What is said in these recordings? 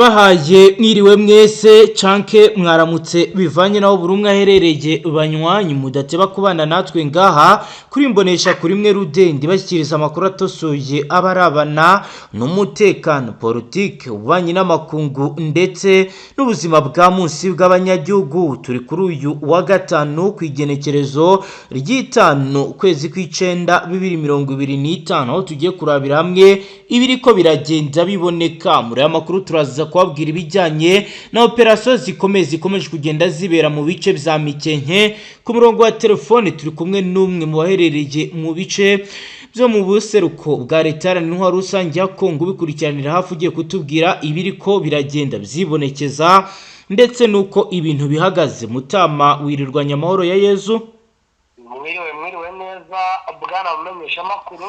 Ndabahaye mwiriwe mwese canke mwaramutse bivanye naho buri umwe aherereye banywanyi mudateba kubana natwe ngaha kuri mbonesha kuri mwe Rudende bashyikiriza amakuru atosoye abarabana n'umutekano politike ubanye n'amakungu ndetse n'ubuzima bwa munsi bw'abanyagihugu. Turi kuri uyu wa gatanu kwigenekerezo ry'itanu kwezi kw'icenda 2025 aho tugiye kurabira hamwe ibiriko biragenda biboneka muri amakuru turaza kubabwira ibijyanye na operasiyo zikomeje kugenda zibera mu bice bya Mikenke. Ku murongo wa telefone turi kumwe n'umwe mu baherereye mu bice byo mu buseruko bwa leta n'intwaro rusange ya Kongo bikurikiranira hafi ugiye kutubwira ibiriko biragenda byibonekeza ndetse nuko ibintu bihagaze. Mutama wirirwanya amahoro ya Yezu. Mwiriwe neza bwana mumenyesha makuru.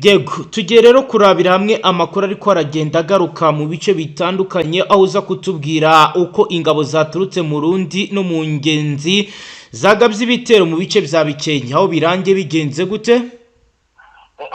Yego tugiye rero kurabira hamwe amakuru ariko aragenda agaruka mu bice bitandukanye aho uza kutubwira uko ingabo zaturutse mu Rundi no mu ngenzi zagabye ibitero mu bice bya Bikenke aho birangiye bigenze gute?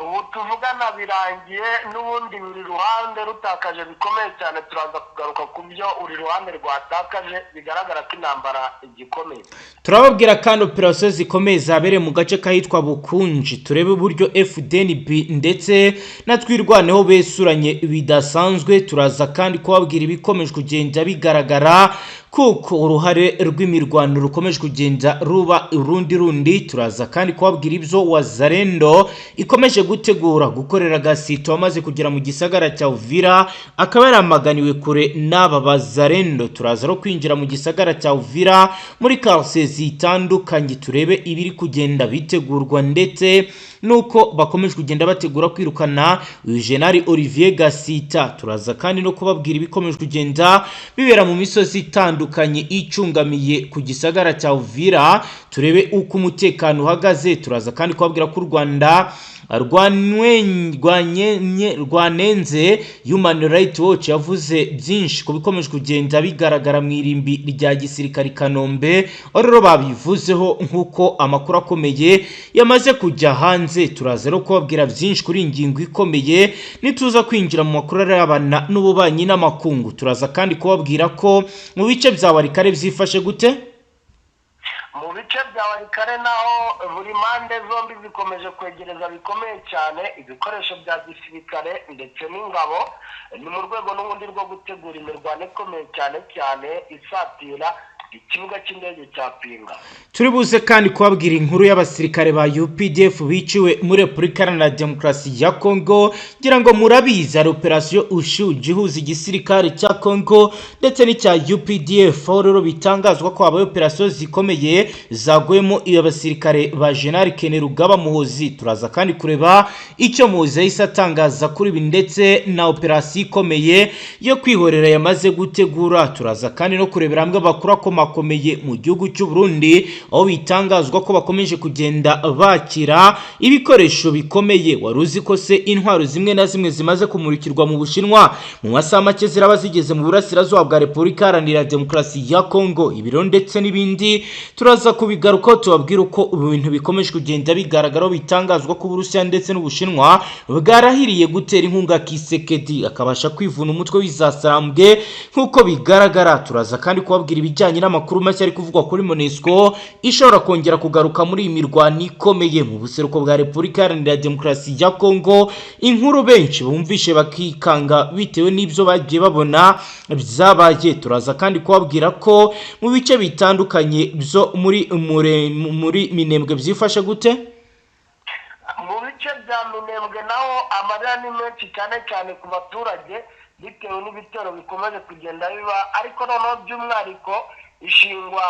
Ubu tuvugana birangiye n'ubundi buri ruhande rutakaje bikomeye cyane. Turaza kugaruka ku byo uri ruhande rwatakaje bigaragara ko intambara igikomeye. Turababwira kandi operasiyo zikomeye zabereye mu gace kahitwa Bukunji, turebe uburyo FDNB ndetse natwirwaneho besuranye bidasanzwe. Turaza kandi kubabwira ibikomeje kugenda bigaragara kuko uruhare rw'imirwano rukomeje kugenda ruba rundi. Turaza kandi kubabwira ibyo Wazalendo ikomeje gutegura gukorera Gasito wamaze kugera mu gisagara cya Uvira akaba yaramaganiwe kure n'aba Wazalendo. Turaza ro kwinjira mu gisagara cya Uvira muri quartier zitandukanye turebe ibiri kugenda bitegurwa ndetse nuko bakomeje kugenda bategura kwirukana General Olivier Gasita. Turaza kandi no kubabwira ibikomeje kugenda bibera mu misozi itandukanye icungamiye ku gisagara cya Uvira turebe uko umutekano uhagaze. Turaza kandi kubabwira ko Rwanda rwanenze Human Rights Watch yavuze byinshi ku bikomeje kugenda bigaragara mu irimbi rya gisirikari Kanombe ororo babivuzeho nkuko amakuru akomeye yamaze kujya hanze. Turaza rero kubabwira byinshi kuri ingingo ikomeye nituza kwinjira mu makuru arabana n'ububanyi n'amakungu. Turaza kandi kubabwira ko mu bice bya Warikare byifashe gute? Mu bice bya Warikare naho buri mande zombi zikomeje kwegereza bikomeye cyane ibikoresho bya gisirikare ndetse n'ingabo. Ni mu rwego n'ubundi rwo gutegura imirwano ikomeye cyane isatira ikibuga cy'indege cya Pinga. Turi buze kandi kubabwira inkuru y'abasirikare ba UPDF biciwe muri Repubulika Iharanira Demokarasi ya Kongo. Ngira ngo murabizi ari operasiyo ushuji ihuza igisirikare cya Kongo ndetse n'icya UPDF aho rero bitangazwa ko aba operasiyo zikomeye zagwemo iyo abasirikare ba General Kene Rugaba Muhozi. Turaza kandi kureba icyo Muhozi yahise atangaza kuri ibi ndetse na operasiyo ikomeye yo kwihorera yamaze gutegura. Turaza kandi no kurebera hamwe bakura ko makomeye mu gihugu cy'u Burundi aho bitangazwa ko bakomeje kugenda bakira ibikoresho bikomeye. Waruzi ko se intwaro zimwe na zimwe zimaze kumurikirwa mu Bushinwa mu masaha make ziraba zigeze mu burasirazuba bwa Repubulika Iharanira Demokarasi ya Kongo. Ibiro ndetse n'ibindi turaza kubigaruka tubabwira uko ibintu bikomeje kugenda bigaragara bitangazwa ko Burusiya ndetse n'Ubushinwa bwarahiriye gutera inkunga Kisekedi akabasha kwivuna umutwe w'izasarambwe nkuko bigaragara. Turaza kandi kubabwira ibijyanye n'amakuru make ari kuvugwa kuri MONUSCO ishobora kongera kugaruka muri imirwano ikomeye mu buseruko bwa Repubulika Iharanira Demokarasi ya Kongo. Inkuru benshi bumvishe bakikanga bitewe n'ibyo bagiye babona byabaye. Turaza kandi kubabwira ko mu bice bitandukanye byo muri Minembwe byifashe gute? Mu bice bya Minembwe naho amarira ni menshi cyane ku baturage bitewe n'ibitero bikomeje kugenda biba, ariko noneho by'umwihariko ishingwa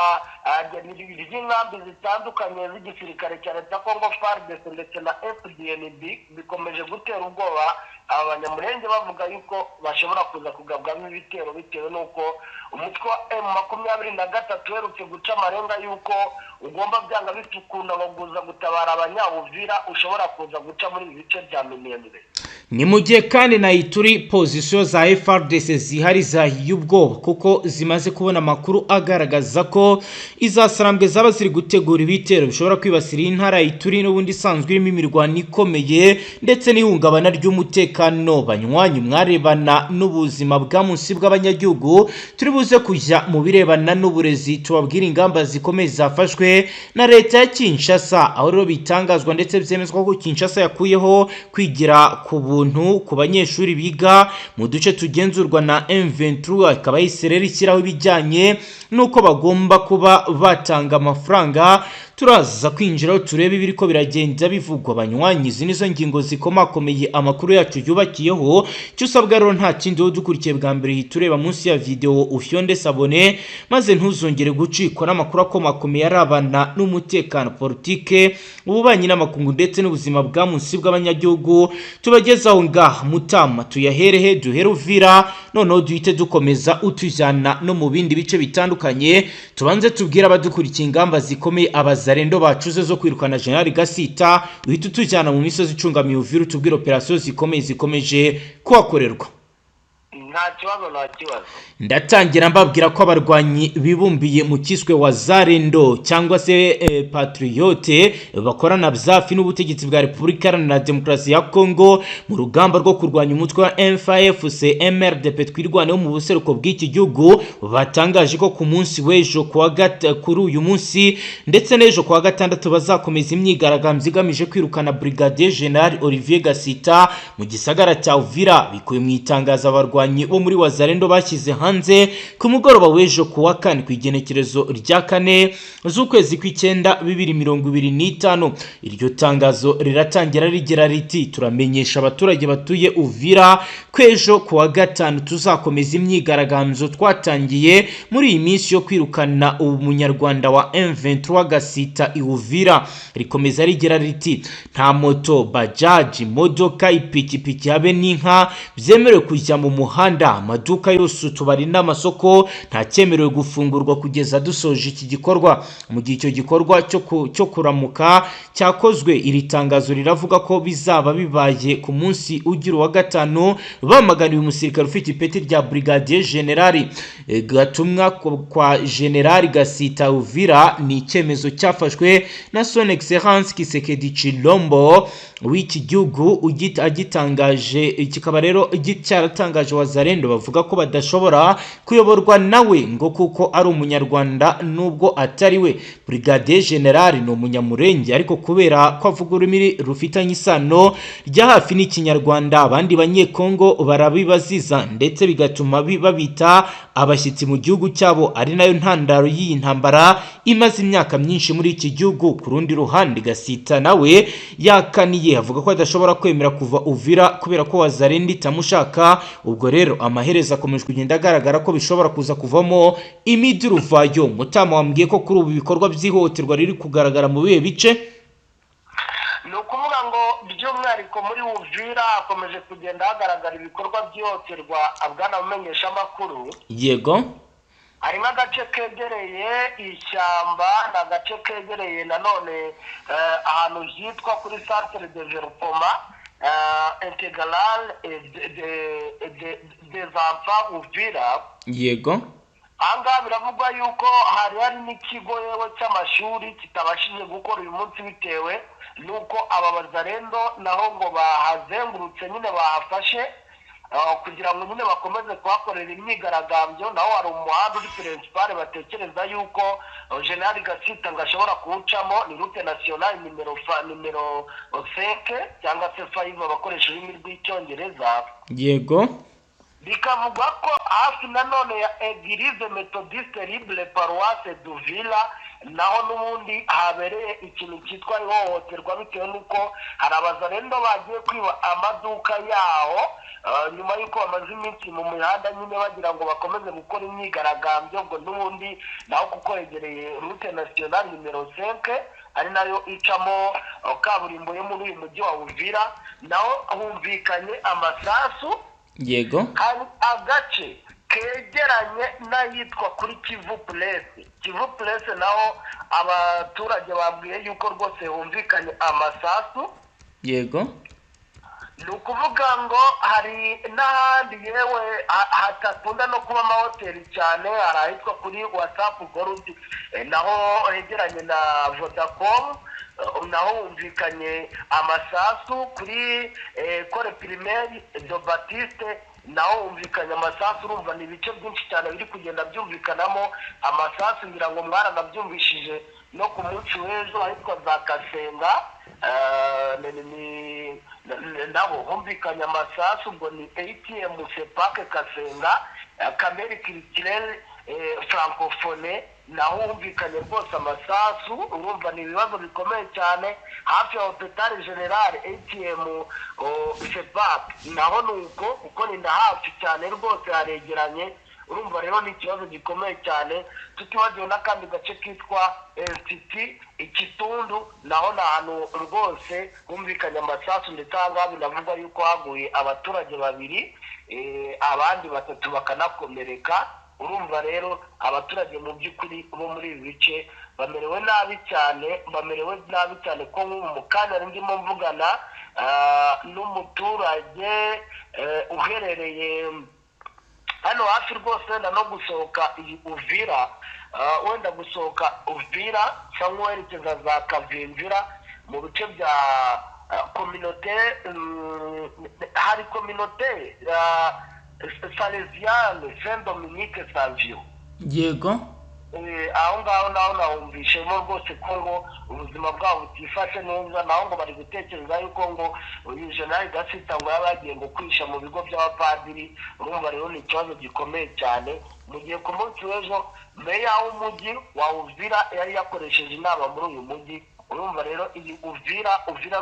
ry'inkambi zitandukanye z'igisirikare cya leta Kongo FARDC ndetse na FDNB bikomeje gutera ubwoba abanyamurenge bavuga yuko bashobora kuza kugabwamo ibitero bitewe n'uko umutwe wa M23 werutse guca amarenga yuko ugomba byanga bitukunda ngo guza gutabara abanyabuvira ushobora kuza guca muri ibi bice bya Minembwe. ni mu gihe kandi na Ituri pozisiyo za FARDC zihari zahiye ubwoba kuko zimaze kubona amakuru agaragaza ko izasarambwe zaba ziri gutegura ibitero bishobora kwibasira intara ya Ituri n'ubundi isanzwe irimo imirwano ikomeye ndetse n'ihungabana ry'umutekano. Banywanyi mwarebana n'ubuzima bwa munsi bw'abanyagihugu, turi buze kujya mu birebana n'uburezi tubabwira ingamba zikomeye zafashwe na leta ya Kinshasa, aho rero bitangazwa ndetse byemezwa ko Kinshasa yakuyeho kwigira ku buntu ku banyeshuri biga mu duce tugenzurwa na M23, akaba yiserera ishyiraho ibijyanye nuko bagomba kuba batanga amafaranga. Turaza kwinjiraho turebe ibiri ko biragenda bivugwa. Banywanyi, izi nizo ngingo zikomakomeye amakuru yacu yubakiyeho. Cyo usabwa rero nta kindi wo dukurikiye bwa mbere hitureba munsi ya video ufyonde sabone, maze ntuzongere gucikwa n'amakuru akomakomeye arabana n'umutekano, politike, ububanyi n'amakungu ndetse n'ubuzima bwa munsi bw'abanyagihugu. Tubagezaho ngaha Mutama tuyaherehe duhere Uvira, noneho duhite dukomeza utujyana no mu bindi bice bitandukanye. Tubanze tubwira abadukurikiye ingamba zikomeye abazarendo bacuze zo kwirukana General Gasita, uhita utujyana mu misozi icungamiye Uvira tubwira operasiyo zikomeye zikomeje kuhakorerwa. nta kibazo. Ndatangira mbabwira ko abarwanyi bibumbiye mu kiswe wa Zarendo cyangwa se Patriote bakorana byafi n'ubutegetsi bwa Repubulika Iharanira Demokarasi ya Kongo mu rugamba rwo kurwanya umutwe wa FARDC MRDP twirwaneho mu buseruko bw'iki gihugu. Batangaje ko ku munsi w'ejo kuri uyu munsi ndetse n'ejo kuwa gatandatu bazakomeza imyigaragambyo igamije kwirukana Brigadier General Olivier Gasita mu gisagara cya Uvira. Bikuye mu itangazo abarwanyi bo muri Wazarendo bashyize hanze ku mugoroba w'ejo kuwa kane ku igenekerezo rya 4 z'ukwezi kw'icyenda 2025. Iryo tangazo riratangira rigira riti: turamenyesha abaturage batuye Uvira kwejo kuwa gatanu tuzakomeza imyigaragambyo twatangiye muri iyi minsi yo kwirukana umunyarwanda wa M23 Gasita i Uvira. Rikomeza rigira riti: nta moto, bajaji, modoka, ipikipiki habe n'inka byemerewe kujya mu muhanda. Amaduka yose, utubari n'amasoko nta cyemerewe gufungurwa kugeza dusoje iki gikorwa. Mu gihe icyo gikorwa cyo kuramuka cyakozwe, iri tangazo riravuga ko bizaba bibaye ku munsi ugira wa gatanu. Bamaganiye umusirikare ufite ipeti rya Brigadier General gatumwa kwa General Gasita Uvira. Ni icyemezo cyafashwe na Son Excellence Kisekedi Chilombo w'iki gihugu agitangaje. Kikaba rero cyaratangaje Wazarendo bavuga ko badashobora kuyoborwa nawe ngo kuko ari umunyarwanda nubwo atari we. Brigadier General ni umunyamurenge ariko kubera ko avuga ururimi rufitanye isano rya hafi n'ikinyarwanda, abandi banyekongo barabibaziza ndetse bigatuma babita abashyitsi mu gihugu cyabo, ari nayo ntandaro y'iyi ntambara imaze imyaka myinshi muri iki gihugu. Ku rundi ruhande Gasita nawe yakaniye avuga ko adashobora kwemera kuva Uvira kubera ko Wazarendo itamushaka. Ubwo rero amaherezo akomeje kugenda agaragara ko bishobora kuza kuvamo imiduruvayo. Mutama wambwiye ko kuri ubu bikorwa by'ihohoterwa riri kugaragara mu bihe bice. Ni ukuvuga ngo by'umwihariko muri Uvira akomeje kugenda hagaragara ibikorwa by'ihohoterwa abwana bamenyesha amakuru. Yego, hari nk'agace kegereye ishyamba, n'agace kegereye nanone ahantu hitwa kuri Centre de Développement Intégral des enfants Uvira. yego, ahangaha biravugwa yuko hari n'ikigo yewe cy'amashuri kitabashije gukora uyu munsi bitewe nuko aba Wazarendo naho ngo bahazengurutse nyine bahafashe kugira ngo nyine bakomeze kuhakorera imyigaragambyo. naho hari umuhanda uri principal batekereza yuko General Gasita ngo ashobora kuwucamo, ni route nationale nimero 5 cyangwa se 5 abakoresha ururimi rw'icyongereza. yego, bikavugwa ko hafi nanone ya Eglise Methodiste Libre Paroisse d'Uvira naho n'ubundi habereye ikintu cyitwa ihohoterwa bitewe nuko hari Abazarendo bagiye kwiba amaduka yaho nyuma yuko bamaze iminsi mu mihanda nyine bagira ngo bakomeze gukora imyigaragambyo. ngo n'ubundi naho kuko yegereye route nationale nimero 5 ari nayo icamo kaburimbo yo muri uyu mujyi wa Uvira, naho humvikanye amasasu. yego, hari agace kegeranye n'ayitwa kuri Kivu Place naho abaturage babwiye yuko rwose humvikanye amasasu. yego, ni ukuvuga ngo hari n'ahandi yewe hatakunda no kuba amahoteli cyane, hari ahitwa kuri WhatsApp Gold, naho hegeranye na Vodacom, naho humvikanye amasasu kuri Ecole Primaire de Baptiste, naho humvikanye amasasu. Urumva ni ibice byinshi cyane biri kugenda byumvikanamo amasasu, ngira ngo mwaranabyumvishije no ku munsi w'ejo ahitwa za Kasenga, nabo humvikanye amasasu. Ubwo ni ATM Sepake Kasenga, Kameri Culturel Francophone, naho humvikanye rwose amasasu. Urumva ni ibibazo bikomeye cyane hafi ya Hopital General ATM Sepake, naho nuko kuko ni na hafi cyane rwose haregeranye. Urumva rero ni ikibazo gikomeye cyane, tutibagiwe n'akandi gace kitwa City Ikitundu, naho ni ahantu rwose humvikanye amasasu, ndetse ahangaha binavugwa yuko haguye abaturage 2, abandi 3 bakanakomereka. Urumva rero abaturage mu by'ukuri bo muri ibi bice bamerewe nabi cyane, ko nk'ubu mu kanya ndimo mvugana n'umuturage uherereye hano hafi rwose, wenda no gusohoka Uvira, wenda gusohoka Uvira cyangwa werekeza za Kavimvira mu bice bya communauté, hari communauté Salesiane Saint Dominique Savio. Yego. Aho ngaho naho nahumvishemo rwose ko ngo ubuzima bwabo butifashe neza, naho ngo bari gutekereza yuko ngo uyu General Gasita ngo yaba yagiye ngo kwisha mu bigo by'abapadiri. Urumva rero ni ikibazo gikomeye cyane, mu gihe ku munsi w'ejo meya w'umujyi wa Uvira yari yakoresheje inama muri uyu mujyi. Urumva rero iyi Uvira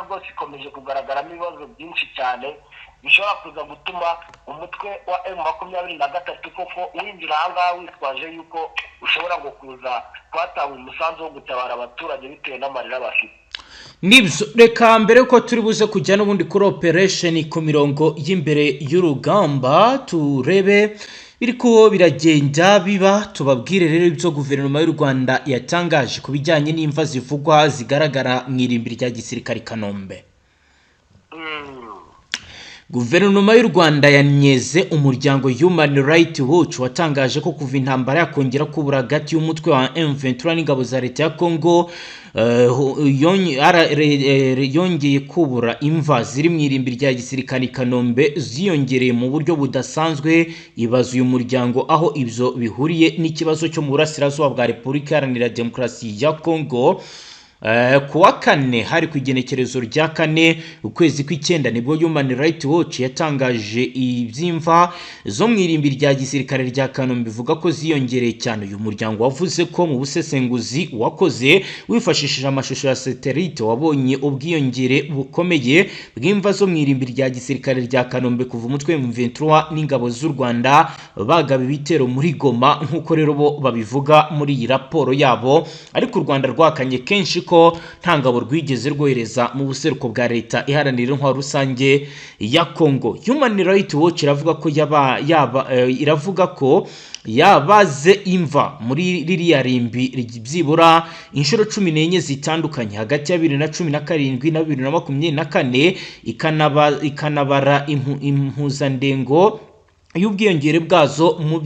rwose ikomeje kugaragaramo ibibazo byinshi cyane bishobora kuza gutuma umutwe wa M23 koko winjira ahangaha witwaje yuko ushobora ngo kuza kwatanga umusanzu wo gutabara abaturage bitewe n'amarira bafite. Nibyo, reka mbere ko turi buze kujya n'ubundi kuri operation ku mirongo y'imbere y'urugamba turebe biriko biragenda biba, tubabwire rero ibyo guverinoma y'u Rwanda yatangaje ku bijyanye n'imva zivugwa zigaragara mu irimbi rya gisirikare Kanombe. Guverinoma y'u Rwanda yanyeze umuryango Human Rights Watch watangaje ko kuva intambara yakongera kubura hagati y'umutwe wa M23 n'ingabo za leta ya Congo yongeye kubura imva ziri mu irimbi rya gisirikare Kanombe ziyongereye mu buryo budasanzwe. Ibaza uyu muryango aho ibyo bihuriye n'ikibazo cyo mu burasirazuba bwa Repubulika Iharanira Demokarasi ya Congo. Kuwa kane hari ku igenekerezo rya 4 ukwezi kw'icyenda nibwo Human Rights Watch yatangaje ibyimva zo mu irimbi rya gisirikare rya Kanombe bivuga ko ziyongereye cyane. Uyu muryango wavuze ko mu busesenguzi wakoze wifashishije amashusho ya satellite wabonye ubwiyongere bukomeye bw'imva zo mu irimbi rya gisirikare rya Kanombe kuva umutwe M23 n'ingabo z'u Rwanda bagaba ibitero muri Goma, nk'uko rero bo babivuga muri iyi raporo yabo. Ariko u Rwanda rwakanye kenshi ko nta ngabo rwigeze rwohereza mu buseruko bwa leta iharanira intwaro rusange ya Congo. Human Rights Watch iravuga ko yabaze imva muri ririya rimbi byibura inshuro 14 zitandukanye hagati ya 2017 na 2024, ikanabara impuzandengo y'ubwiyongere bwazo mu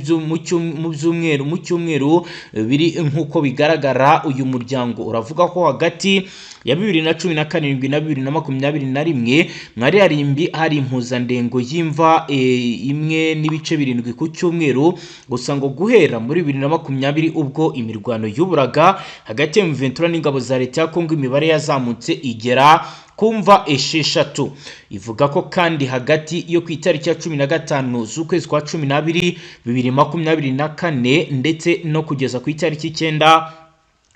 cyumweru biri nk'uko bigaragara. Uyu muryango uravuga ko hagati ya 2017 na 2021 mwari harimbi hari impuzandengo y'imva 1.7 ku cyumweru, gusa ngo guhera muri 2020 ubwo imirwano y'uburaga hagati ya M23 n'ingabo za leta ya Congo imibare yazamutse igera kumva 6. Ivuga ko kandi hagati yo ku itariki ya 15 z'ukwezi kwa 12 2024 ndetse no kugeza ku itariki 9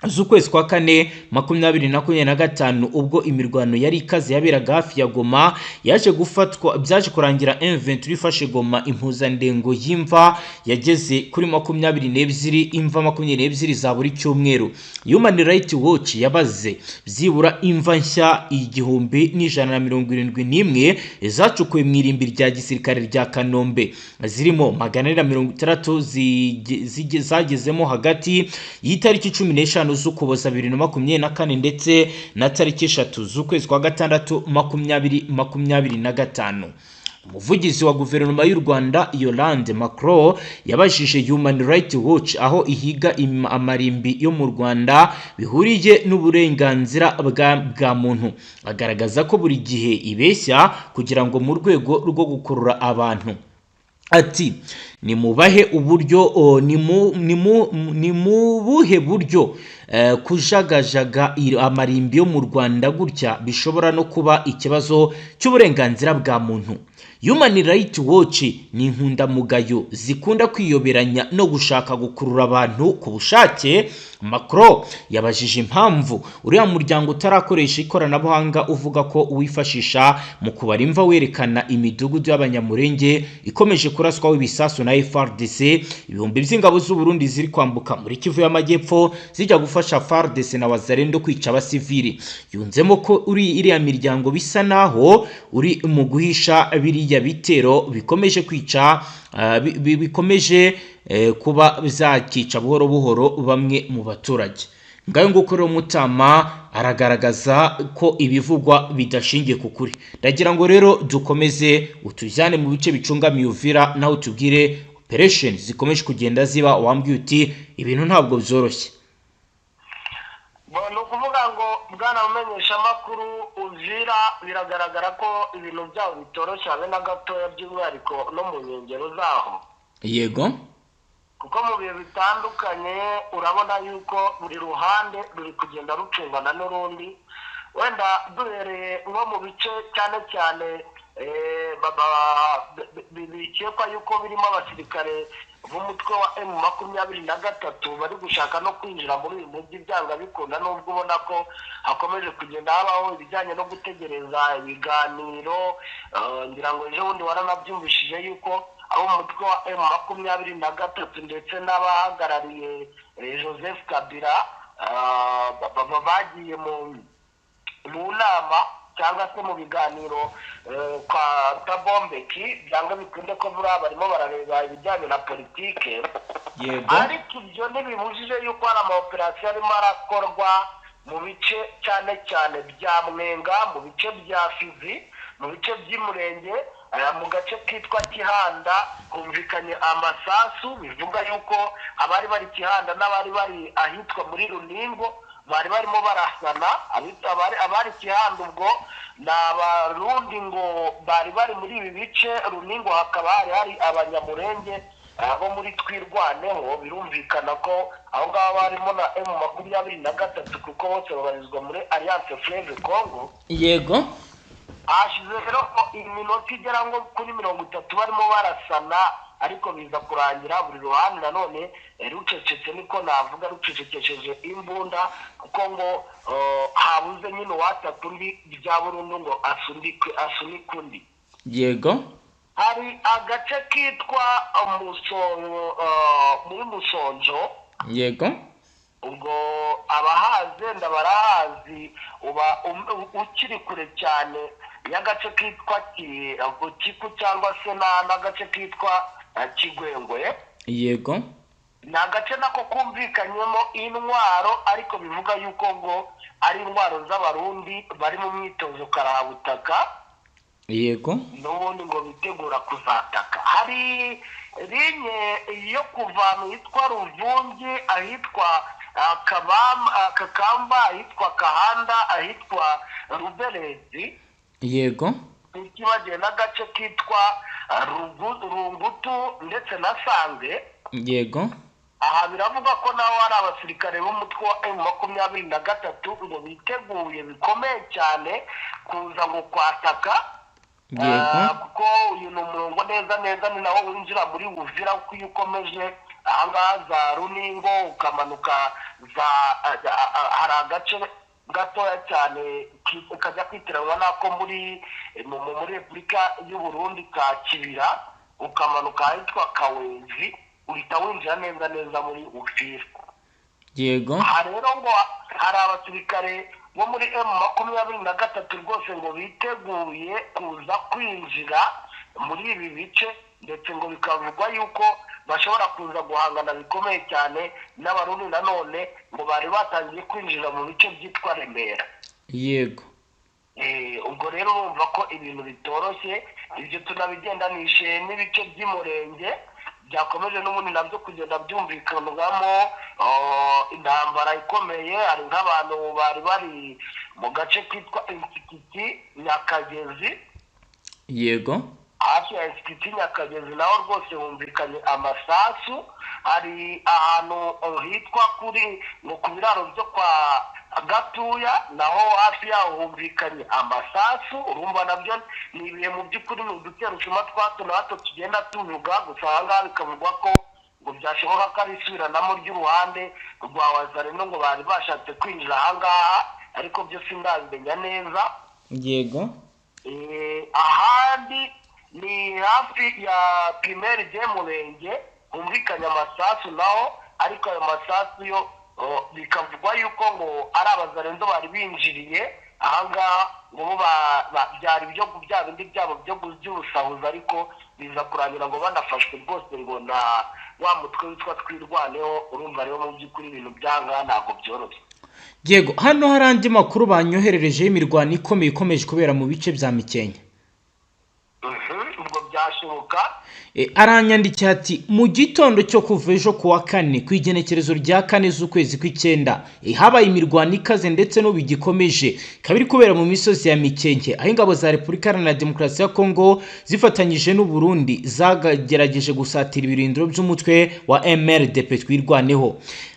z'ukwezi kwa 4 2025 ubwo imirwano yari ikaze yaberaga hafi ya Goma yaje gufatwa, byaje kurangira M23 ifashe Goma. Impuzandengo y'imva yageze kuri 22 imva 22 za buri cyumweru. Human Rights Watch yabaze byibura imva nshya 1171 zacukuwe mu irimbi rya gisirikare rya Kanombe, zirimo 460 zagezemo hagati y'itariki 15 5 z'Ukuboza 2024 ndetse na tariki 3 z'ukwezi kwa gatandatu 2025. Umuvugizi wa guverinoma y'u Rwanda Yolande Macron yabajije Human Rights Watch aho ihiga amarimbi yo mu Rwanda bihuriye n'uburenganzira bwa muntu, agaragaza ko buri gihe ibeshya kugira ngo mu rwego rwo gukurura abantu. Ati ni mubahe uburyo ni mubuhe buryo kujagajaga amarimbi yo mu Rwanda gutya bishobora no kuba ikibazo cy'uburenganzira bwa muntu. Human Rights Watch ni inkundamugayo zikunda kwiyoberanya no gushaka gukurura abantu ku bushake. Macron yabajije impamvu uriya muryango utarakoresha ikoranabuhanga uvuga ko wifashisha mu kubara imva werekana imidugudu y'abanyamurenge ikomeje kuraswaho ibisasu na FARDC. Ibihumbi by'ingabo z'u Burundi ziri kwambuka muri Kivu y'Amajyepfo zijya gufasha FARDC na Wazalendo kwica abasivili. Yunzemo ko iriya miryango bisa naho uri mu guhisha biriya bitero bikomeje kwica bikomeje kuba bizakica buhoro buhoro bamwe mu baturage. Ngayo nguko rero Mutama aragaragaza ko ibivugwa bidashingiye ku kuri. Ndagira ngo rero dukomeze utujyane mu bice bicungamiye Uvira naho tubwire operation zikomeje kugenda ziba. Wambwiye uti ibintu ntabwo byoroshye. Ni ukuvuga ngo bwana umenyesha makuru Uvira biragaragara ko ibintu byabo bitoroshye habe na gatoya, by'umwihariko no mu nkengero zaho. Yego, kuko mu bihe bitandukanye urabona yuko buri ruhande ruri kugenda rucungana n'urundi. Wenda duhereye nko mu bice cyane cyane bikekwa yuko birimo abasirikare b'umutwe wa M23 bari gushaka no kwinjira muri uyu mujyi byanga bikunda, nubwo ubona ko hakomeje kugenda habaho ibijyanye no gutegereza ibiganiro. Ngira ngo ejo bundi waranabyumvishije yuko abo umutwe wa M23 ndetse n'abahagarariye Joseph Kabila bagiye mu nama cyangwa se mu biganiro kwa Tabombeki, byanga bikunde ko buriya barimo barareba ibijyanye na politike. yego, ariko ibyo ntibibujije yuko hari amaoperasiyo arimo arakorwa mu bice cyane cyane bya Mwenga, mu bice bya Fizi, mu bice by'Umurenge, mu gace kitwa Kihanda humvikanye amasasu. Bivuga yuko abari bari Kihanda n'abari bari ahitwa muri Runingo bari barimo barasana. Abari Kihanda ubwo n'abarundi ngo bari bari muri ibi bice Runingo, hakaba hari abanyamurenge abo muri Twirwaneho. Birumvikana ko aho ngaho barimo na M23 kuko bose babarizwa muri Alliance Fleuve Congo. yego, hashize rero iminota igera ngo kuri 30 barimo barasana, ariko biza kurangira buri ruhande nanone rucecetse, niko navuga, rucecekesheje imbunda, kuko ngo habuze nyine uwataka undi bya burundu ngo asunike undi. yego, hari agace kitwa muri Musonjo. yego, ubwo abahaze ndabarahazi, uba ukiri kure cyane y'agace kitwa Kiku cyangwa se n'agace kitwa Kigwengwe. yego, ni agace nako kumvikanyemo intwaro, ariko bivuga yuko ngo ari intwaro z'abarundi bari mu myitozo karabutaka. yego, n'ubundi ngo bitegura kuzataka. hari linye yo kuva mu yitwa Ruvungi, ahitwa Kakamba, ahitwa Kahanda, ahitwa Ruberezi, yego, ikibagiwe n'agace kitwa Rungutu ndetse na Sange. yego, aha biravuga ko naho hari abasirikare b'umutwe wa M23 ngo biteguye bikomeye cyane kuza ngo kwataka. yego, kuko uyu ni umurongo neza neza ni naho winjira muri Uvira, kuko iyo ukomeje ahangaha za Runingo ukamanuka hari agace gatoya cyane kajya kwitiranwa nako muri Repubulika y'u Burundi ka Kibira, ukamanuka ahitwa Kawenzi, uhita winjira neza neza muri Uvira. yego, aha rero ngo hari abasirikare bo muri M23 rwose ngo biteguye kuza kwinjira muri ibi bice, ndetse ngo bikavugwa yuko bashobora kuza guhangana bikomeye cyane n'abarundi nanone ngo bari batangiye kwinjira mu bice byitwa Remera. yego. Ubwo rero urumva ko ibintu bitoroshye, ibyo tunabigendanishe n'ibice by'umurenge byakomeje n'ubundi nabyo kugenda byumvikanwamo intambara ikomeye. Hari nk'abantu bari bari mu gace kitwa Insikiti Nyakagezi, yego, hafi ya Insikiti Nyakagezi naho rwose humvikanye amasasu. Hari ahantu hitwa ngo ku biraro byo kwa Gatuya naho hafi yaho humvikanye amasasu. Urumva nabyo ni ibihe mu by'ukuri ni udutero tuma twato na hato tugenda tuvuga, gusa aha ngaha bikavugwa ko ngo byashoboka ko ari isubiranamo ry'uruhande rwa Wazalendo ngo bari bashatse kwinjira aha ngaha, ariko byo sindabimenya neza. yego. Ahandi ni hafi ya Primaire de Murenge humvikanye amasasu naho, ariko ayo masasu yo bikavugwa yuko ngo ari Abazalendo bari binjiriye aha ngaha ngo byari bya bindi byabo byo by'ubusahuzi, ariko biza kurangira ngo banafashwe rwose ngo na wa mutwe witwa Twirwaneho. Urumva rero mu by'ukuri ibintu byanga ntabwo byoroshye. Yego, hano hari andi makuru banyoherereje y'imirwano ikomeye ikomeje kubera mu bice bya Mikenke. Ubwo byashoboka. Aranyandikiye ati mu gitondo cyo kuva ejo kuwa kane ku igenekerezo rya 4 z'ukwezi kw'icyenda habaye imirwano ikaze ndetse n'ubu igikomeje, kabiri kubera mu misozi ya Mikenke, aho ingabo za Repubulika Iharanira Demokarasi ya Kongo zifatanyije n'u Burundi zagerageje gusatira ibirindiro by'umutwe wa MRDP Twirwaneho.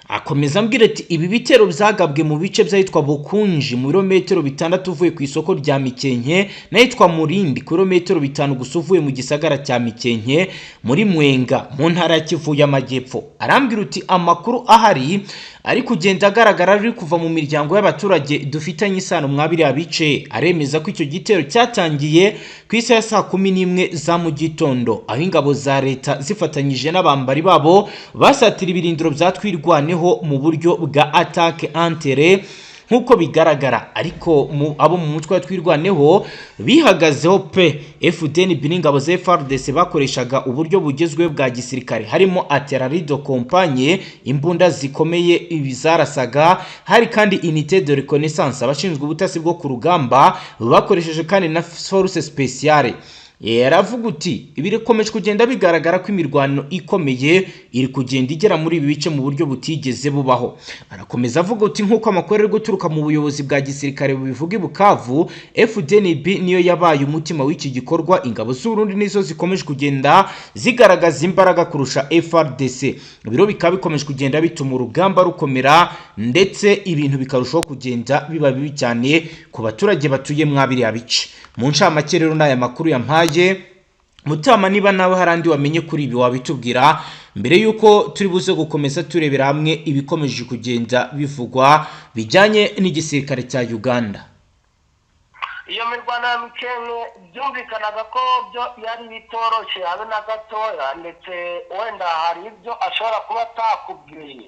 Akomeza ambwira ati ibi bitero byagabwe mu bice by'ahitwa Bukunji mu birometero 6 uvuye ku isoko rya Mikenke, n'ahitwa Murindi ku birometero 5 gusa uvuye mu gisagara cya Mikenke muri Mwenga mu ntara ya Kivu y'Amajyepfo. Arambwira uti amakuru ahari ari kugenda agaragara ari kuva mu miryango y'abaturage dufitanye isano mwabiri abice, aremeza ko icyo gitero cyatangiye ku isa ya 11 za mu gitondo, aho ingabo za leta zifatanyije n'abambari babo basatira ibirindiro bya Twirwaneho mu buryo bwa attaque entere nkuko bigaragara, ariko abo mu mutwe wa Twirwaneho bihagazeho pe. FDNB n'ingabo za FARDC bakoreshaga uburyo bugezweho bwa gisirikare, harimo artillerie de compagne, imbunda zikomeye ibizarasaga, hari kandi unité de reconnaissance, abashinzwe ubutasi bwo ku rugamba bakoresheje kandi na force spéciale. Yaravuga uti ibirikomeje kugenda bigaragara ko imirwano ikomeye iri kugenda igera muri ibi bice mu buryo butigeze bubaho. Arakomeza avuga uti nkuko amakuru ari guturuka mu buyobozi bwa gisirikare bubivuga i Bukavu, FDNB niyo yabaye umutima w'iki gikorwa. Ingabo z'u Burundi nizo zikomeje kugenda zigaragaza imbaraga kurusha FARDC. Biro bikaba bikomeje kugenda bituma urugamba rukomera ndetse ibintu bikarushaho kugenda biba bibi cyane ku baturage batuye mwabiri abice. Mu ncamake rero n'aya makuru yampaye Mutama, niba nawe harandi wamenye kuri ibi wabitubwira mbere yuko turi buze gukomeza turebera hamwe ibikomeje kugenda bivugwa bijyanye n'igisirikare cya Uganda. Iyo mirwano ya Mikenke byumvikanaga ko byo yari bitoroshye habe na gatoya, ndetse wenda hari ibyo ashobora kuba atakubwiye.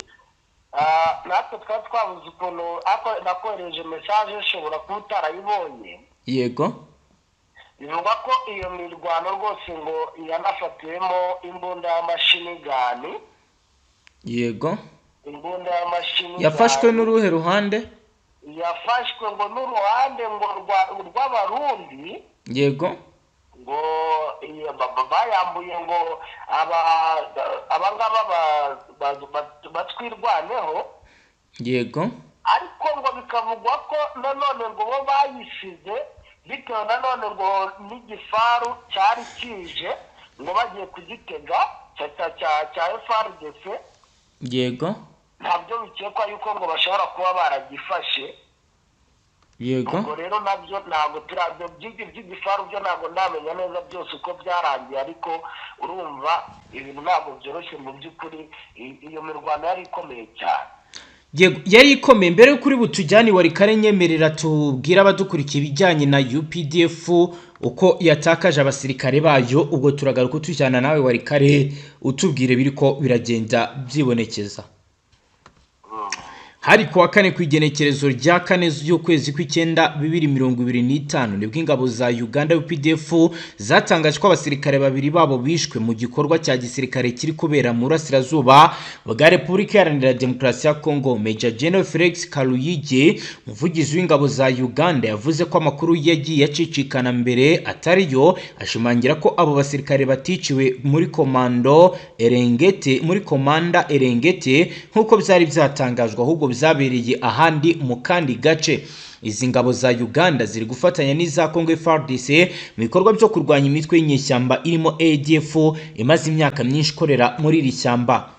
Natwe twari twabuze ukuntu nakohereje message ushobora kuba utarayibonye. Yego, bivugwa ko iyo mirwano rwose ngo yanafatiwemo imbunda y'amashini gani. yego. Imbunda y'amashini Yafashwe n'uruhe ruhande? Yafashwe ngo n'uruhande ngo rw'Abarundi. Yego. Ngo bayambuye ngo abangaba batwirwaneho. Yego. Ariko ngo bikavugwa ko nanone ngo bo bayisize bitewe nanone ngo n'igifaru cyari kije ngo bagiye kugitega cya FARDC. Yego. Ntabyo bikekwa yuko ngo bashobora kuba baragifashe. Yego. Ubwo rero nabyo ntabwo turabyo by'igifaru byo ntabwo ndamenya neza byose uko byarangiye, ariko urumva ibintu ntabwo byoroshye mu by'ukuri. Iyo mirwano yari ikomeye cyane. Yego, yari ikomeye. Mbere kuri butujyani wari kare nyemerera tubwira abadukurikiye ibijyanye na UPDF uko yatakaje abasirikare bayo, ubwo turagaruka tujyana nawe wari kare utubwire biriko biragenda byibonekeza. hari kuwa kane ku igenekerezo rya kane z'ukwezi kw'icyenda 2025 nibwo ingabo za Uganda UPDF zatangaje ko abasirikare babiri babo bishwe mu gikorwa cya gisirikare kiri kubera mu burasirazuba bwa Repubulika Iharanira Demokarasi ya Congo. Major General Felix Kaluyije, umuvugizi w'ingabo za Uganda, yavuze ko amakuru yagiye acicikana mbere atariyo, ashimangira ko abo basirikare baticiwe muri komanda Erengete nk'uko byari byatangajwe, ahubwo byabereye ahandi mu kandi gace. Izi ngabo za Uganda ziri gufatanya n'iza Congo FARDC mu bikorwa byo kurwanya imitwe y'inyeshyamba irimo ADF imaze imyaka myinshi ikorera muri iri shyamba.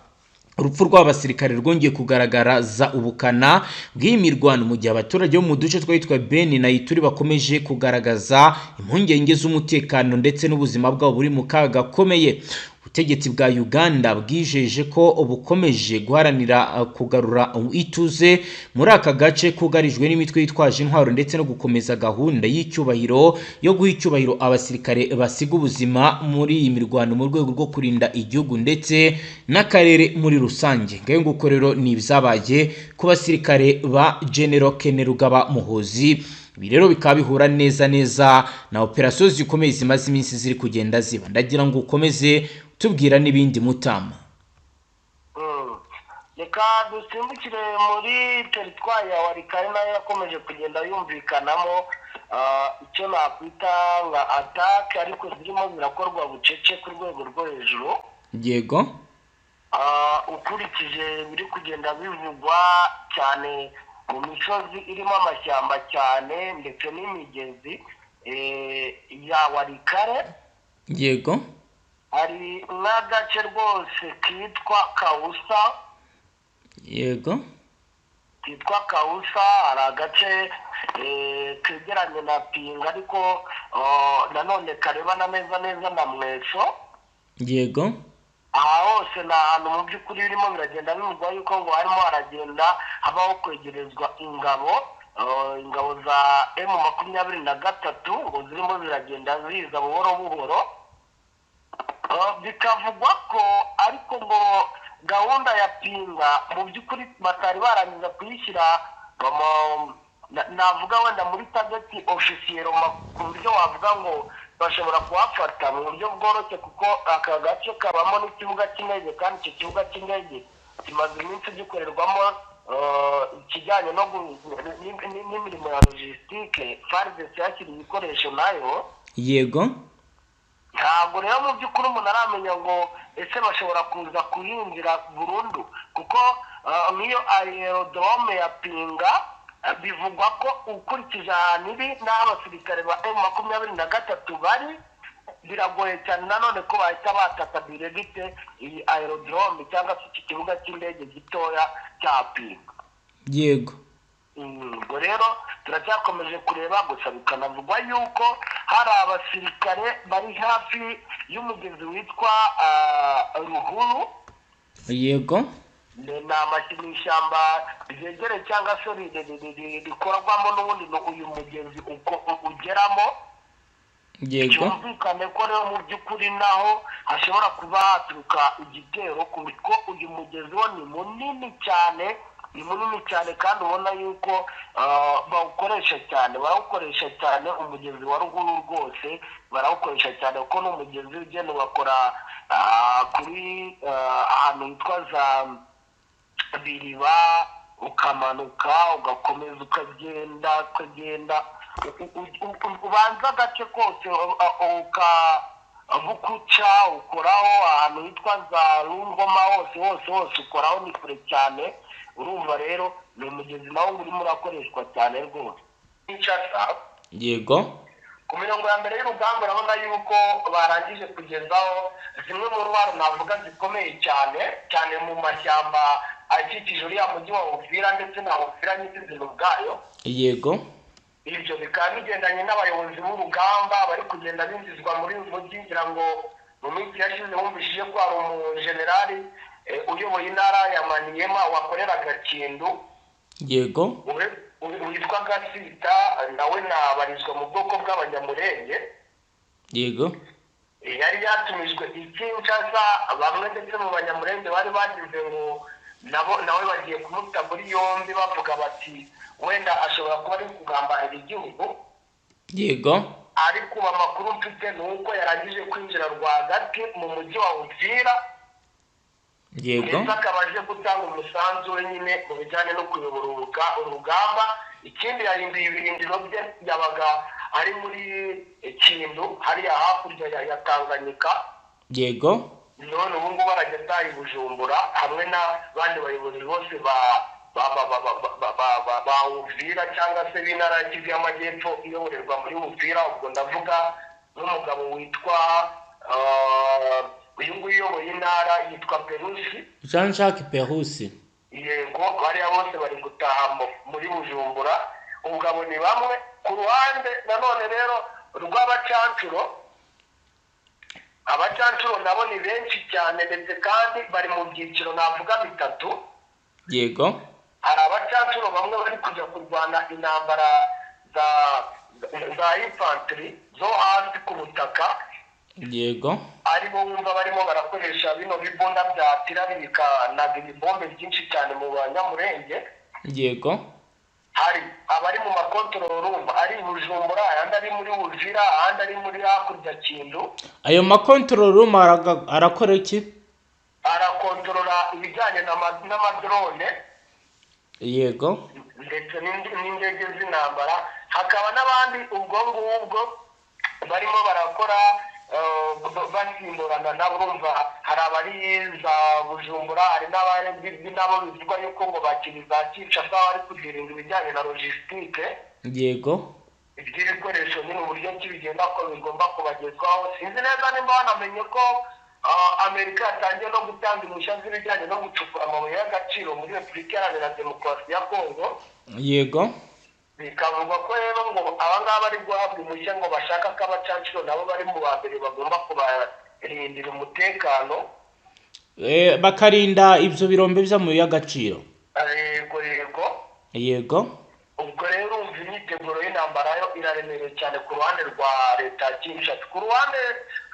Urupfu rw'abasirikare rwongeye kugaragaraza ubukana bw'iyi mirwano mu gihe abaturage bo mu duce twitwa Beni na Ituri bakomeje kugaragaza impungenge z'umutekano ndetse n'ubuzima bwabo buri mu kaga gakomeye. Ubutegetsi bwa Uganda bwijeje ko bukomeje guharanira kugarura ituze muri aka gace kugarijwe n'imitwe yitwaje intwaro ndetse no gukomeza gahunda y'icyubahiro yo guha icyubahiro abasirikare basiga ubuzima muri iyi mirwano mu rwego rwo kurinda igihugu ndetse n'akarere muri rusange. Ngayo nguko rero ni ibyabaye ku basirikare ba General Ken Rugaba Muhozi. Ibi rero bikaba bihura neza na operasiyo zikomeye zimaze iminsi ziri kugenda ziba. Ndagira ngo ukomeze tubwira n'ibindi Mutama. Reka dusimbukire muri teritwari ya Walikale, nayo yakomeje kugenda yumvikanamo icyo nakwita nka atake, ariko zirimo zirakorwa bucece ku rwego rwo hejuru. Yego. Ukurikije biri kugenda bivugwa cyane mu misozi irimo amashyamba cyane ndetse n'imigezi ya Walikale. Yego. Hari n'agace rwose kitwa Kawusa. Yego. Kitwa Kawusa, hari agace kegeranye na Pinga ariko nanone karebana neza na Mweso. Yego. Aha hose ni ahantu mu by'ukuri birimo biragenda bivugwa yuko ngo harimo haragenda habaho kwegerezwa ingabo za M23 ngo zirimo ziragenda ziza buhoro buhoro. Bikavugwa ko ariko ngo gahunda ya Pinga mu by'ukuri batari barangiza kuyishyira navuga wenda muri target officiel ku buryo wavuga ngo bashobora kuhafata mu buryo bworoshye, kuko aka gace kabamo n'ikibuga cy'indege kandi icyo kibuga cy'indege kimaze iminsi gikorerwamo ikijyanye n'imirimo ya logistique. FARDC yakiriye ibikoresho nayo. Yego. Ntabwo rero mu by'ukuri umuntu aramenya ngo ese bashobora kuza kuyinjira burundu, kuko nk'iyo aerodrome ya Pinga bivugwa ko ukurikije ahantu iri n'abasirikare ba M23 bari, biragoye cyane nanone ko bahita bataka direct iyi aerodrome cyangwa se iki kibuga cy'indege gitoya cya Pinga. Yego. Ubwo rero turacyakomeje kureba, gusa bikanavugwa yuko hari abasirikare bari hafi y'umugezi witwa Ruhuru. Yego. Ni ishyamba ryegereye cyangwa se rikorwamo n'ubundi uyu mugezi ugeramo. Yego. Cyumvikane ko rero mu by'ukuri naho hashobora kuba haturuka igitero, kuko uyu mugezi wo ni munini cyane kandi ubona yuko barawukoresha cyane. Umugezi wa Ruhuru rwose barawukoresha cyane kuko n'umugezi ugenda ugakora kuri ahantu hitwa za Biriba, ukamanuka ugakomeza ukagenda ubanza agace kose bukuca ukoraho ahantu hitwa za Rungoma, hose ukoraho ni kure cyane. Urumva rero ni umugezi nawo urimo urakoreshwa cyane rwose. Yego. Ku mirongo ya mbere y'urugamba urabona yuko barangije kugezaho zimwe mu ntwaro navuga zikomeye cyane mu mashyamba akikije uriya mujyi wa Uvira ndetse na Uvira nyizina ubwayo. Yego. Ibyo bikaba bigendanye n'abayobozi b'urugamba bari kugenda binjizwa muri uyu mujyi, ngira ngo mu minsi yashize wumvishije ko hari umujenerali uyoboye intara ya Maniema wakoreraga Kindu. Yego. Witwa Gasita, nawe nabarizwa mu bwoko bw'Abanyamurenge. Yego. Yari yatumijwe i Kinshasa, bamwe ndetse mu Banyamurenge bari bagize ngo nawe bagiye kumuta muri yombi bavuga bati wenda ashobora kuba ari kugambanira igihugu. yego, ariko amakuru mfite ni uko yarangije kwinjira rwagati mu mujyi wa Uvira, yego, ndetse akaba aje gutanga umusanzu we nyine mu bijyanye no kuyobora urugamba. Ikindi yahinduye ibirindiro bye, yabaga ari muri Kindu hariya hakurya ya Tanganyika, yego, none ubu ngubu arajya ataha i Bujumbura hamwe n'abandi bayobozi bose ba Uvira cyangwa se b'intara ya Kivu y'Amajyepfo iyoborerwa muri Uvira. ubwo ndavuga n'umugabo witwa uyu nguyu uyoboye intara yitwa Perusi, Jean-Jacques Perusi. yego bariya bose bari gutaha muri Bujumbura. ubwo ni bamwe ku ruhande nanone rero rw'abacancuro. Abacancuro nabo ni benshi cyane ndetse kandi bari mu byiciro navuga bitatu. yego, hari abacancuro bamwe bari kujya kurwana intambara za infantry zo hasi ku butaka, yego, aribo wumva barimo barakoresha bino bibunda bya tirabika na ibibombe byinshi cyane mu Banyamurenge. yego, hari abari mu makontororo urumva ari i Bujumbura, ayandi ari muri Uvira, ayandi ari muri hakurya Kindu. ayo makontororo room arakora iki? Arakontorora ibijyanye n'amadrone, yego, ndetse n'indege z'intambara. Hakaba n'abandi ubwo ngubwo barimo barakora basimburana nabo. urumva hari abari za Bujumbura, hari n'abandi nabo bivugwa yuko ngo bakiri za Kinshasa bari kugirinda ibijyanye na logistique, yego, iby'ibikoresho nyine uburyo ki bigenda ko bigomba kubagezwaho. Sinzi neza nimba banamenye ko Amerika yatangiye no gutanga impushya z'ibijyanye no gucukura amabuye y'agaciro muri Repubulika Iharanira Demokarasi ya Kongo. yego, bikavugwa ko rero ngo abangaba bari guhabwa impushya ngo bashaka ko abacancuro nabo bari mu ba mbere bagomba kubarindira umutekano, bakarinda ibyo birombe by'amabuye y'agaciro. yego. yego, ubwo rero urumva imyiteguro y'intambara yo iraremereye cyane ku ruhande rwa leta ya Kinshasa. Ku ruhande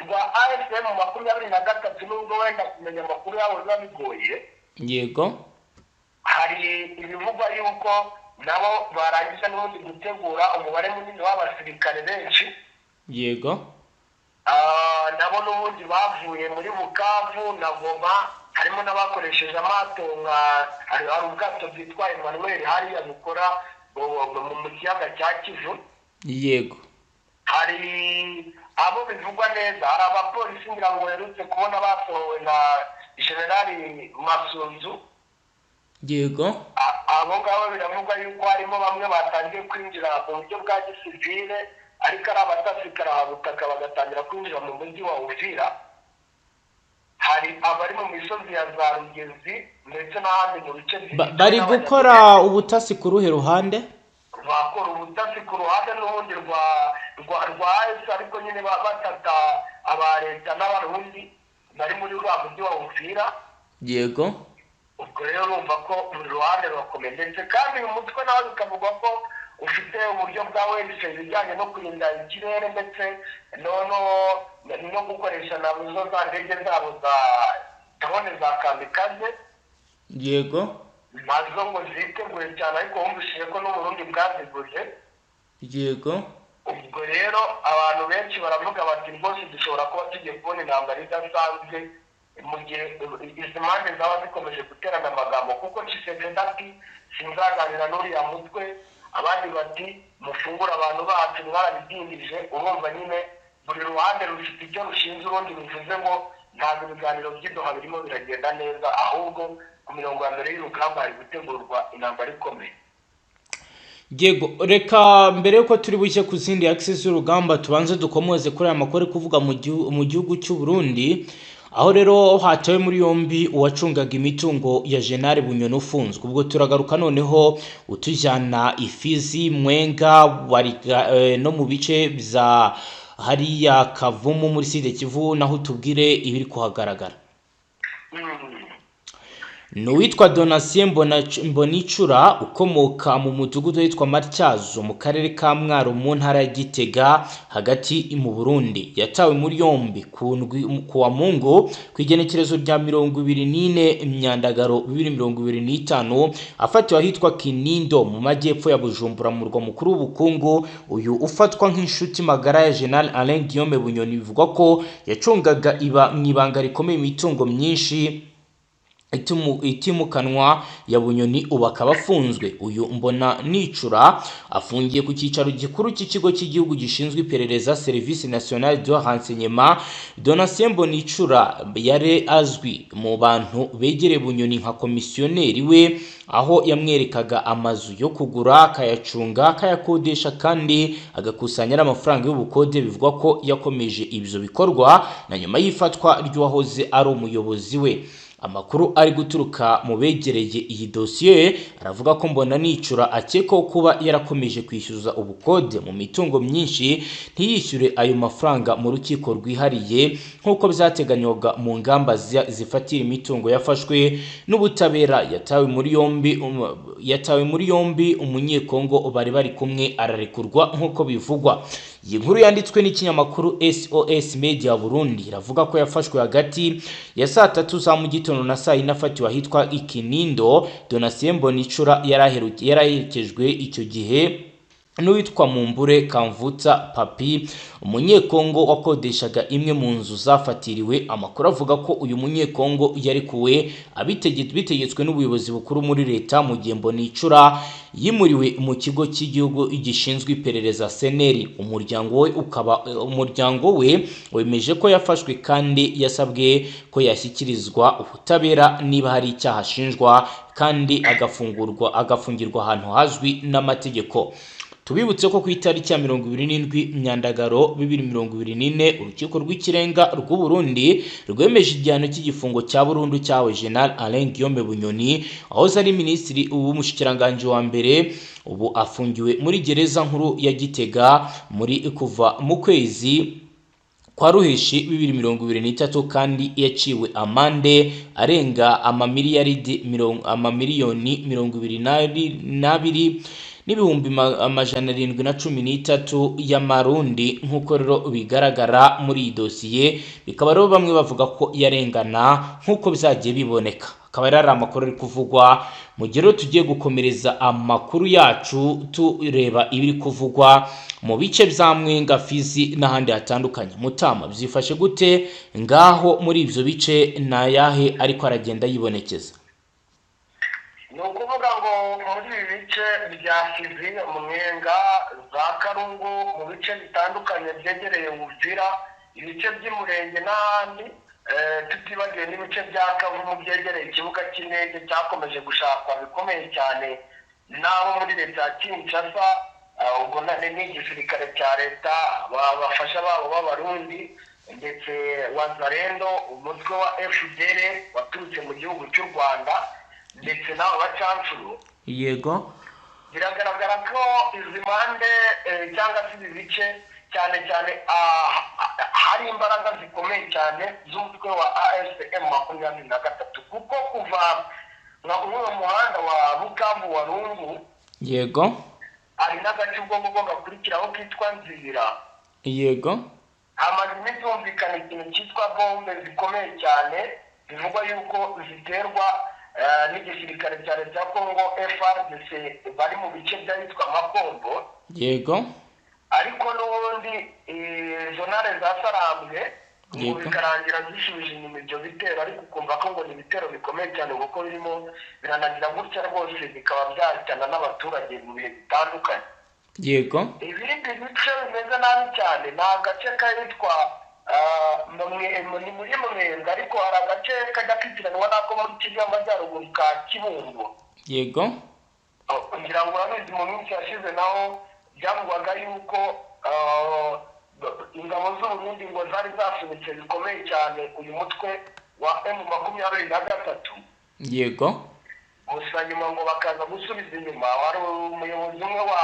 rwa AFM 23 nubwo wenda kumenya amakuru yabo biba bigoye, yego, hari ibivugwa yuko nabo barangije n'ubundi gutegura umubare munini w'abasirikare benshi. yego, nabo n'ubundi bavuye muri Bukavu na Goma, harimo n'abakoresheje amato hari ubwato bwitwa Emmanuel hariya bukora mu kiyaga cya Kivu. yego, hari abo bivugwa neza, hari abapolisi ngira ngo baherutse kubona basohowe na Generali Masunzu. yego, abo ngabo biravugwa yuko harimo bamwe batangiye kwinjira mu buryo bwa gisivile, ariko ari abatasikara habutaka bagatangira kwinjira mu mujyi wa Uvira. hari abari mu misozi ya za Rugezi ndetse n'ahandi mu bice bari gukora ubutasi ku ruhe ruhande? bakora ubutasi ku ruhande n'ubundi rwa AS, ariko nyine batata aba leta n'abarundi bari muri rwa mujyi wa Uvira. yego, ubwo rero urumva ko buri ruhande rurakomeye, ndetse kandi uyu mutwe nawe bikavugwa ko ufite uburyo bwa wese ibijyanye no kurinda ikirere ndetse no gukoresha nazo za ndege zabo za drone za kamikaze. yego, nazo ngo ziteguye cyane, ariko wumvishije ko n'Uburundi bwaziguze. yego, ubwo rero abantu benshi baravuga bati rwose dushobora kuba tugiye kubona intambara idasanzwe mu gihe izi mpande zaba zikomeje guterana amagambo, kuko Tshisekedi ati sinzaganira n'uriya mutwe, abandi bati mufungura abantu bacu mwarabidindije. urumva nyine buri ruhande rufite icyo rushinze urundi, bivuze ngo ntabwo ibiganiro by'idoha birimo biragenda neza, ahubwo ku mirongo ya mbere y'urugamba hari gutegurwa intambara ikomeye. yego, reka mbere yuko turi bushye ku zindi access y'urugamba tubanze dukomoze kuri aya makuru kuvuga mu gihugu cy'u Burundi, aho rero hatawe muri yombi uwacungaga imitungo ya General Bunyoni ufunzwe. ubwo turagaruka noneho utujyana Ifizi, Mwenga, no mu bice bya hariya Kavumu muri Sud Kivu, naho tubwire ibiri kuhagaragara. n'uwitwa Donatien Mbonicura ukomoka mu mudugudu witwa Matyazo mu karere ka Mwaro mu ntara ya Gitega hagati mu Burundi yatawe muri yombi ku wa Mungu ku igenekerezo rya 24 Myandagaro 2025 afatiwe ahitwa Kinindo mu majyepfo ya Bujumbura mu murwa mukuru w'ubukungu. Uyu ufatwa nk'inshuti magara ya General Alain Guillaume Bunyoni bivugwa ko yacungaga mwibanga rikomeye imitungo myinshi itimukanwa ya Bunyoni ubu akaba afunzwe. Uyu Mbonicura afungiye ku cyicaro gikuru cy'ikigo cy'igihugu gishinzwe iperereza Service National de Renseignement. Donatien Mbonicura yari azwi mu bantu begereye Bunyoni nka komisiyoneri we, aho yamwerekaga amazu yo kugura akayacunga akayakodesha kandi agakusanya n'amafaranga y'ubukode. Bivugwa ko yakomeje ibyo bikorwa na nyuma y'ifatwa ry'uwahoze ari umuyobozi we. Amakuru ari guturuka mu begereye iyi dosiye aravuga ko Mbonicura akekwaho kuba yarakomeje kwishyuza ubukode mu mitungo myinshi ntiyishyure ayo mafaranga mu rukiko rwihariye nk'uko byateganywaga mu ngamba zifatira imitungo yafashwe n'ubutabera. Yatawe muri yombi umunyekongo bari bari kumwe ararekurwa nk'uko bivugwa. Iyi nkuru yanditswe n'ikinyamakuru SOS Media Burundi iravuga ko yafashwe hagati ya saa 3 za mu gitondo na saa 4 afatiwe ahitwa Ikinindo. Donatien Mbonicura yaraherekejwe icyo gihe n'uwitwa Mumbure Kamvutsa Papi, umunyekongo wakodeshaga imwe mu nzu zafatiriwe. Amakuru avuga ko uyu munyekongo yarekuwe bitegetswe n'ubuyobozi bukuru muri leta, mu gihe Mbonicura yimuriwe mu kigo cy'igihugu gishinzwe iperereza CNL. Umuryango we wemeje ko yafashwe kandi yasabwe ko yashyikirizwa ubutabera niba hari icyaha ashinjwa kandi agafungirwa ahantu hazwi n'amategeko. Tubibutse ko ku itariki ya 27 Myandagaro 2024 urukiko rw'ikirenga rw'u Burundi rwemeje igihano cy'igifungo cya burundu cyawe General Alain Guillaume Bunyoni aho ari minisitiri w'umushikiranganje wa mbere. Ubu afungiwe muri gereza nkuru ya Gitega kuva mu kwezi kwa Ruheshi 2023 kandi yaciwe amande arenga amamiliyoni 22 n'ibihumbi 713 y'amarundi. Nk'uko rero bigaragara muri iyi dosiye, bikaba rero bamwe bavuga ko yarengana nk'uko byagiye biboneka. Akaba ari amakuru ari kuvugwa mu gihe tugiye gukomereza amakuru yacu tureba ibiri kuvugwa mu bice bya Mwenga, Fizi n'ahandi hatandukanye. Mutama byifashe gute ngaho muri ibyo bice nayahe ariko aragenda yibonekeza? Ni ukuvuga ngo muri ibi bice bya Fizi, Mwenga, za Karungu, mu bice bitandukanye byegereye Uvira, ibice by'Umurenge n'ahandi, tutibagiwe n'ibice bya Kavumu byegereye ikibuga cy'indege cyakomeje gushakwa bikomeye cyane n'abo muri leta ya Kinshasa. Ubwo n'igisirikare cya leta bafasha babo b'Abarundi ndetse Wazalendo, umutwe wa FDL waturutse mu gihugu cy'u Rwanda ndetse n'abo bacancuru. Yego, biragaragara ko izi mpande cyangwa se izi bice cyane cyane hari imbaraga zikomeye cyane z'umutwe wa AFCM 23 kuko kuva uwo muhanda wa Bukavu wa Rungu, yego, ari n'agace ubwo gakurikiraho kitwa Nzira. Yego, hamaze iminsi humvikana ikintu cyitwa bombe zikomeye cyane bivugwa yuko ziterwa n'igisirikare cya leta ya Kongo FARDC bari mu bice byitwa Makombo. Yego, ariko n'ubundi zonale zasarambwe bikarangira zishubije inyuma ibyo bitero, ariko ukumva ko ngo ni ibitero bikomeye cyane kuko birimo biranagira gutya rwose bikaba byahitana n'abaturage mu bihe bitandukanye. Yego, ibindi bice bimeze nabi cyane ni agace kitwa ni muri Mwenga, ariko hari agace kajya kwitiranwa nako muri Kivu y'Amajyaruguru ka Kibungo. Yego, ngira ngo urabizi mu minsi yashize naho byavugwaga yuko ingabo z'Uburundi ngo zari zasunitse bikomeye cyane uyu mutwe wa M23. Yego, gusa nyuma ngo bakaza gusubiza inyuma. Wari umuyobozi umwe wa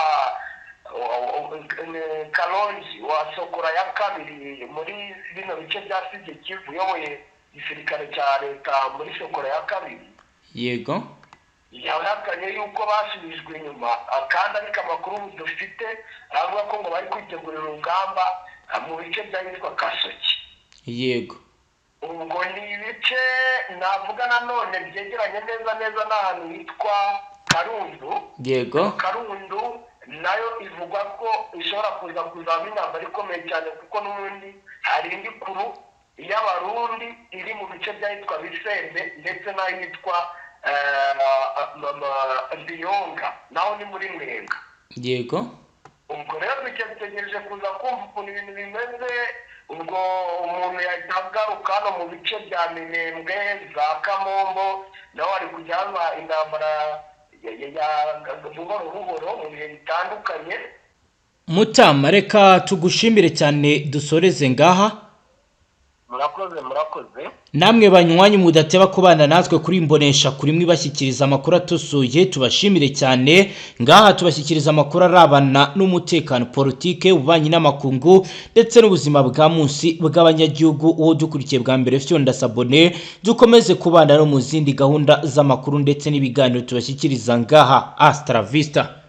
Kalonji wa Sokora ya kabiri muri bino bice bya Sud Kivu, uyoboye igisirikare cya leta muri Sokora ya kabiri. yego yahakanye yuko basubijwe inyuma, kandi ariko amakuru dufite aravuga ko ngo bari kwitegurira urugamba mu bice by'ahitwa Kasoki. yego ubwo ni ibice navuga nanone byegeranye neza n'ahantu hitwa Karundu. yego Karundu nayo ivugwa ko ishobora kuzamo intambara ikomeye cyane, kuko n'ubundi hari indi kuru y'Abarundi iri mu bice by'ahitwa Bisembe ndetse n'ahitwa Biyonga, naho ni muri Mwenga. yego ubwo rero dutegereje kuza kumva ukuntu ibintu bimeze. ubwo umuntu yahita agaruka hano mu bice bya Minembwe, za Kamombo, naho hari kujya haba intambara buhoro buhoro mu bihe bitandukanye. Mutama, reka tugushimire cyane, dusoreze ngaha. murakoze namwe banywanyi mudateba kubana natwe kuri Imbonesha kuri mwibashyikiriza amakuru atusuye, tubashimire cyane. Ngaha tubashyikiriza amakuru arabana n'umutekano, politike, ububanyi n'amakungu ndetse n'ubuzima bwa munsi bw'abanyagihugu. uwo dukurikiye bwa mbere fyonda sabone, dukomeze kubana no mu zindi gahunda z'amakuru ndetse n'ibiganiro tubashyikiriza ngaha. Astra Vista.